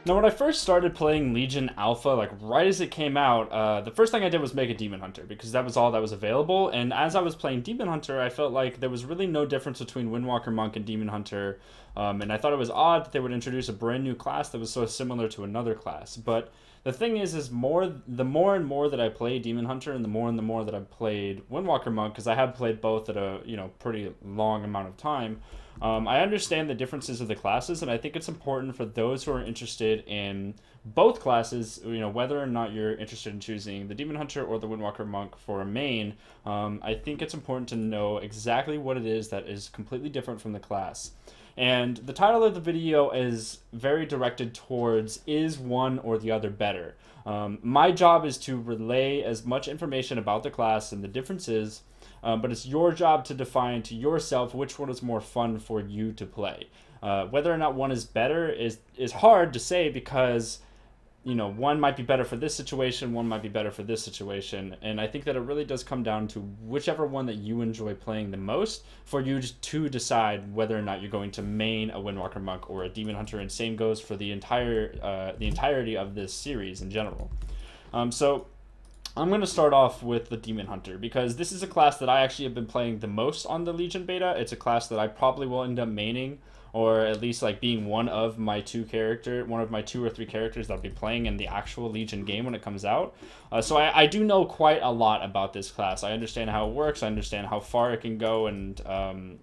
Now, when I first started playing Legion Alpha, like right as it came out, the first thing I did was make a Demon Hunter because that was all that was available. And as I was playing Demon Hunter, I felt like there was really no difference between Windwalker Monk and Demon Hunter. And I thought it was odd that they would introduce a brand new class that was so similar to another class. But the thing is the more and more that I play Demon Hunter and the more that I've played Windwalker Monk, because I have played both at a pretty long amount of time, I understand the differences of the classes, and I think it's important for those who are interested in both classes, whether or not you're interested in choosing the Demon Hunter or the Windwalker Monk for a main, I think it's important to know exactly what it is that is completely different from the class. And the title of the video is very directed towards, is one or the other better? My job is to relay as much information about the class and the differences, but it's your job to define to yourself which one is more fun for you to play. Whether or not one is better is hard to say because one might be better for this situation, one might be better for this situation, and I think that it really does come down to whichever one that you enjoy playing the most for you to decide whether or not you're going to main a Windwalker Monk or a Demon Hunter, and same goes for the entirety of this series in general. So I'm going to start off with the Demon Hunter because this is a class that I actually have been playing the most on the Legion beta. It's a class that I probably will end up maining, or at least like being one of my two or three characters that I'll be playing in the actual Legion game when it comes out. So I do know quite a lot about this class. I understand how it works, I understand how far it can go, and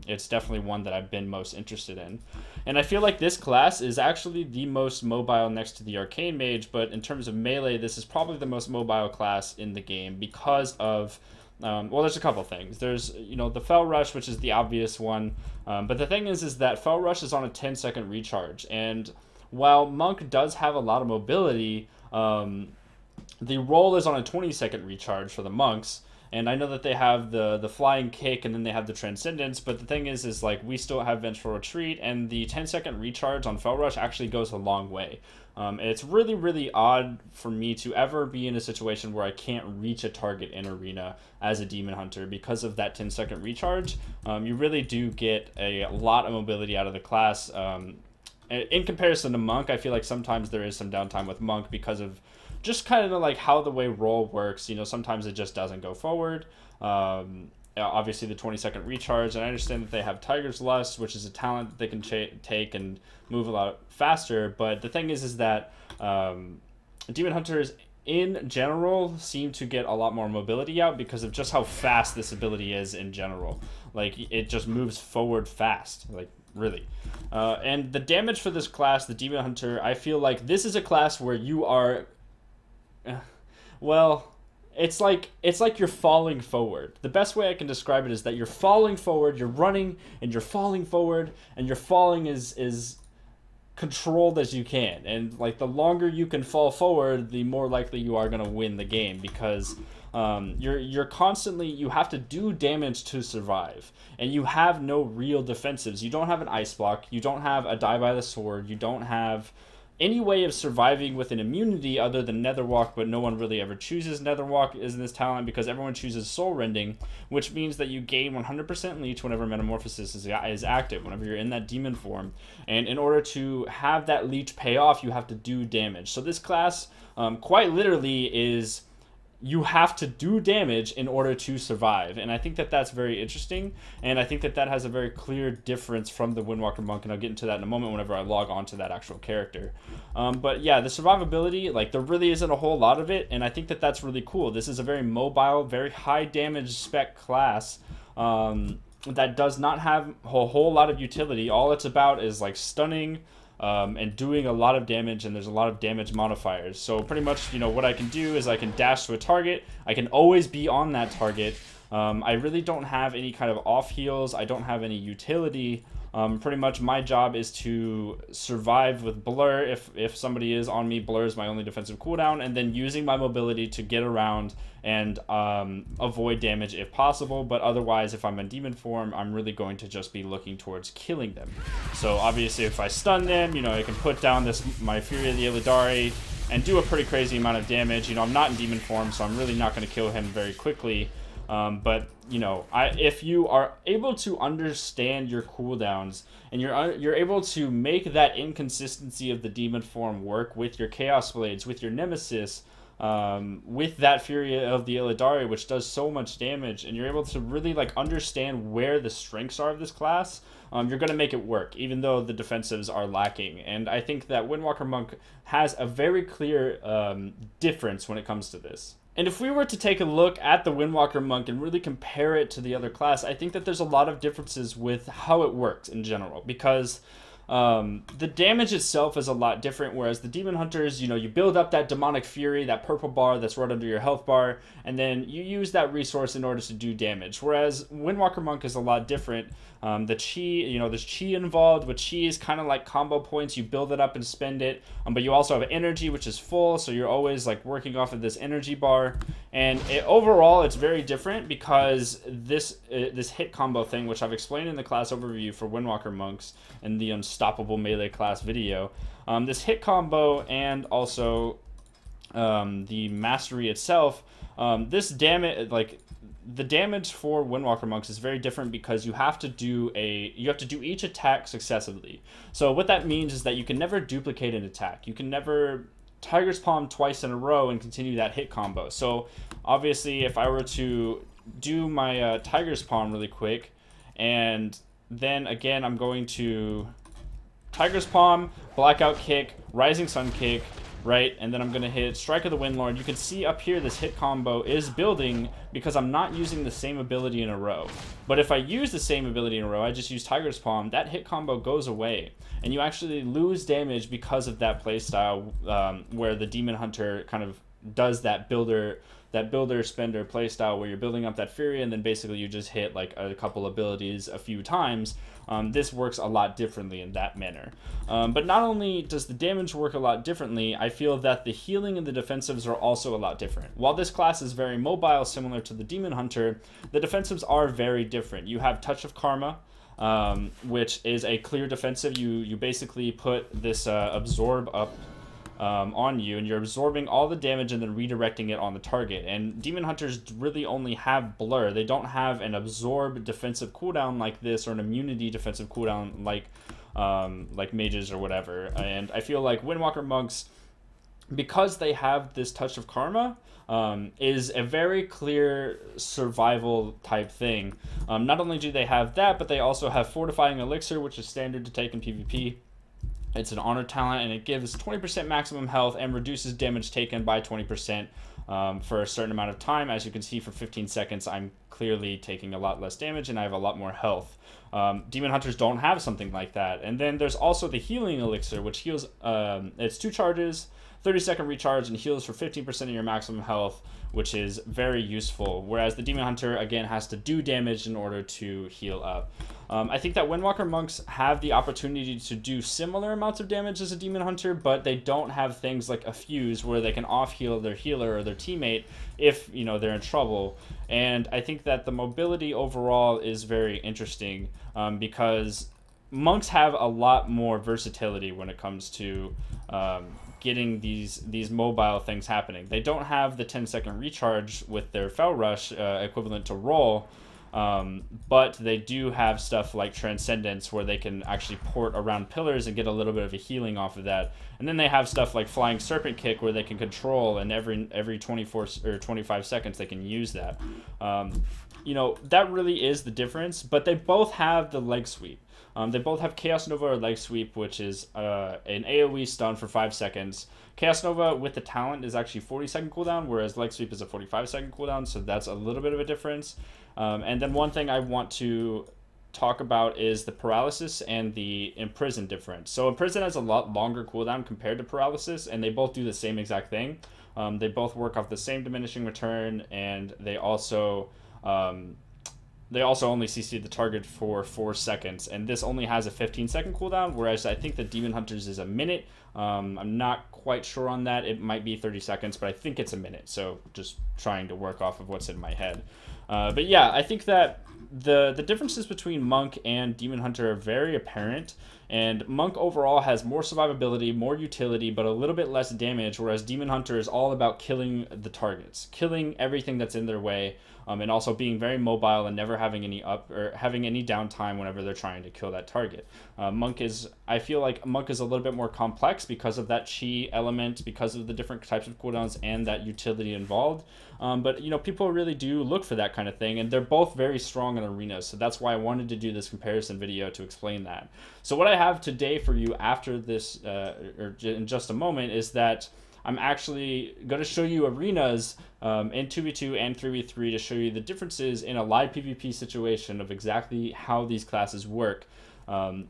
it's definitely one that I've been most interested in. And I feel like this class is actually the most mobile next to the Arcane Mage, but in terms of melee, this is probably the most mobile class in the game because of well, there's a couple things. There's, the Fell Rush, which is the obvious one. But the thing is that Fell Rush is on a 10-second recharge. And while Monk does have a lot of mobility, the roll is on a 20-second recharge for the Monks. And I know that they have the flying kick and then they have the transcendence, but the thing is like we still have vengeful retreat, and the 10-second recharge on Fell Rush actually goes a long way. It's really, really odd for me to ever be in a situation where I can't reach a target in arena as a Demon Hunter because of that 10-second recharge. You really do get a lot of mobility out of the class. In comparison to Monk, I feel like sometimes there is some downtime with Monk because of just kind of like how the way roll works. Sometimes it just doesn't go forward. Obviously the 20-second recharge, and I understand that they have Tiger's Lust, which is a talent that they can take and move a lot faster, but the thing is that Demon Hunters in general seem to get a lot more mobility out because of just how fast this ability is in general. Like, it just moves forward fast, like, really. And the damage for this class, the Demon Hunter, I feel like this is a class where you are, well, it's like you're falling forward. The best way I can describe it is that you're falling forward, you're running, and you're falling forward, and your falling is controlled as you can. And like the longer you can fall forward, the more likely you are going to win the game, because you're constantly, you have to do damage to survive, and you have no real defensives. You don't have an ice block, you don't have a die by the sword, you don't have any way of surviving with an immunity other than Netherwalk, but no one really ever chooses Netherwalk as this talent because everyone chooses Soul Rending, which means that you gain 100% leech whenever Metamorphosis is active, whenever you're in that demon form. And in order to have that leech pay off, you have to do damage. So this class, quite literally, is you have to do damage in order to survive. And I think that that's very interesting, and I think that that has a very clear difference from the Windwalker Monk, and I'll get into that in a moment whenever I log on to that actual character. But yeah, the survivability, like, there really isn't a whole lot of it, and I think that that's really cool. This is a very mobile, very high damage spec class that does not have a whole lot of utility. All it's about is like stunning, and doing a lot of damage, and there's a lot of damage modifiers. So pretty much, what I can do is I can dash to a target. I can always be on that target. I really don't have any kind of off heals. I don't have any utility. Pretty much my job is to survive with Blur. If somebody is on me, Blur is my only defensive cooldown, and then using my mobility to get around and avoid damage if possible. But otherwise, if I'm in demon form, I'm really going to just be looking towards killing them. So obviously if I stun them, I can put down my Fury of the Illidari and do a pretty crazy amount of damage. I'm not in demon form, so I'm really not going to kill him very quickly. But you know, if you are able to understand your cooldowns and you're able to make that inconsistency of the demon form work with your Chaos Blades, with your Nemesis, with that Fury of the Illidari, which does so much damage, and you're able to really like understand where the strengths are of this class, you're going to make it work, even though the defensives are lacking. And I think that Windwalker Monk has a very clear difference when it comes to this. And if we were to take a look at the Windwalker Monk and really compare it to the other class, I think that there's a lot of differences with how it works in general, because the damage itself is a lot different, whereas the Demon Hunters, you know, you build up that Demonic Fury, that purple bar that's right under your health bar, and then you use that resource in order to do damage, whereas Windwalker Monk is a lot different. The Chi, you know, there's Chi involved. With Chi is kind of like combo points. You build it up and spend it, but you also have energy, which is full, so you're always like working off of this energy bar. And overall, it's very different because this hit combo thing, which I've explained in the class overview for Windwalker Monks in the Unstoppable Melee class video, this hit combo and also the mastery itself, this damage, like, the damage for Windwalker Monks is very different because you have to do each attack successively. So what that means is that you can never duplicate an attack. You can never Tiger's Palm twice in a row and continue that hit combo. So obviously, if I were to do my Tiger's Palm really quick, and then again I'm going to Tiger's Palm, Blackout Kick, Rising Sun Kick, right? And then I'm going to hit Strike of the Windlord. You can see up here this hit combo is building because I'm not using the same ability in a row. But if I use the same ability in a row, I just use Tiger's Palm, that hit combo goes away. And you actually lose damage because of that playstyle where the Demon Hunter kind of does that builder spender playstyle where you're building up that Fury and then basically you just hit like a couple abilities a few times. This works a lot differently in that manner. But not only does the damage work a lot differently, I feel that the healing and the defensives are also a lot different. While this class is very mobile, similar to the Demon Hunter, the defensives are very different. You have Touch of Karma, which is a clear defensive. You basically put this absorb up on you, and you're absorbing all the damage and then redirecting it on the target. And Demon Hunters really only have Blur. They don't have an absorb defensive cooldown like this, or an immunity defensive cooldown like mages or whatever. And I feel like Windwalker Monks, because they have this Touch of Karma, is a very clear survival type thing. Not only do they have that, but they also have Fortifying Elixir, which is standard to take in PvP. It's an honor talent, and it gives 20% maximum health and reduces damage taken by 20% for a certain amount of time. As you can see, for 15 seconds, I'm clearly taking a lot less damage, and I have a lot more health. Demon Hunters don't have something like that. And then there's also the Healing Elixir, which heals, it's 2 charges, 30-second recharge, and heals for 15% of your maximum health, which is very useful. Whereas the Demon Hunter, again, has to do damage in order to heal up. I think that Windwalker Monks have the opportunity to do similar amounts of damage as a Demon Hunter, but they don't have things like a fuse where they can off-heal their healer or their teammate if, you know, they're in trouble. And I think that the mobility overall is very interesting because monks have a lot more versatility when it comes to getting these mobile things happening. They don't have the 10-second recharge with their Fell Rush equivalent to roll, but they do have stuff like Transcendence where they can actually port around pillars and get a little bit of a healing off of that. And then they have stuff like Flying Serpent Kick where they can control, and every 24 or 25 seconds they can use that. You know, that really is the difference, but they both have the leg sweep. They both have Chaos Nova or Leg Sweep, which is an AoE stun for 5 seconds. Chaos Nova with the talent is actually 40-second cooldown, whereas Leg Sweep is a 45-second cooldown, so that's a little bit of a difference. And then one thing I want to talk about is the Paralysis and the Imprison difference. So Imprison has a lot longer cooldown compared to Paralysis, and they both do the same exact thing. They both work off the same diminishing return, and they also only CC the target for 4 seconds, and this only has a 15-second cooldown, whereas I think that Demon Hunters is a minute. I'm not quite sure on that. It might be 30 seconds, but I think it's a minute, so just trying to work off of what's in my head. But yeah, I think that the differences between Monk and Demon Hunter are very apparent, And Monk overall has more survivability, more utility, but a little bit less damage, whereas Demon Hunter is all about killing the targets, killing everything that's in their way, and also being very mobile and never having any having any downtime whenever they're trying to kill that target. I feel like Monk is a little bit more complex because of that chi element, because of the different types of cooldowns and that utility involved. But you know, people really do look for that kind of thing, and they're both very strong in arenas, so that's why I wanted to do this comparison video to explain that. So what I have today for you after this, or in just a moment, is that I'm actually going to show you arenas in 2v2 and 3v3 to show you the differences in a live PvP situation of exactly how these classes work. And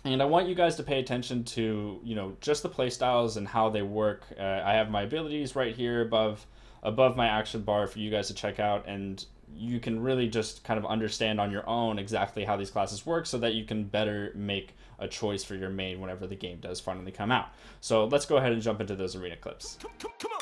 I want you guys to pay attention to, you know, just the playstyles and how they work. I have my abilities right here above my action bar for you guys to check out, and you can really just kind of understand on your own exactly how these classes work so that you can better make a choice for your main whenever the game does finally come out. So let's go ahead and jump into those arena clips. Come on.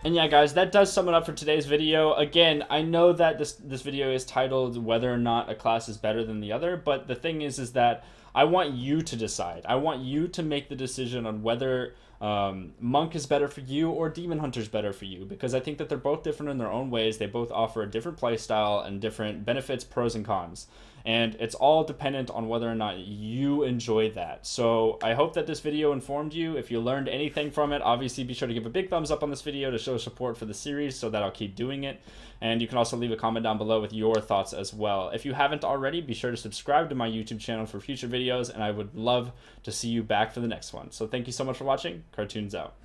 And yeah, guys, that does sum it up for today's video. Again, I know that this video is titled whether or not a class is better than the other, but the thing is that I want you to decide. I want you to make the decision on whether Monk is better for you or Demon Hunter is better for you, because I think that they're both different in their own ways. They both offer a different playstyle and different benefits, pros and cons. And it's all dependent on whether or not you enjoy that. So I hope that this video informed you. If you learned anything from it, obviously be sure to give a big thumbs up on this video to show support for the series so that I'll keep doing it. And you can also leave a comment down below with your thoughts as well. If you haven't already, be sure to subscribe to my YouTube channel for future videos, and I would love to see you back for the next one. So thank you so much for watching. Cartoons out.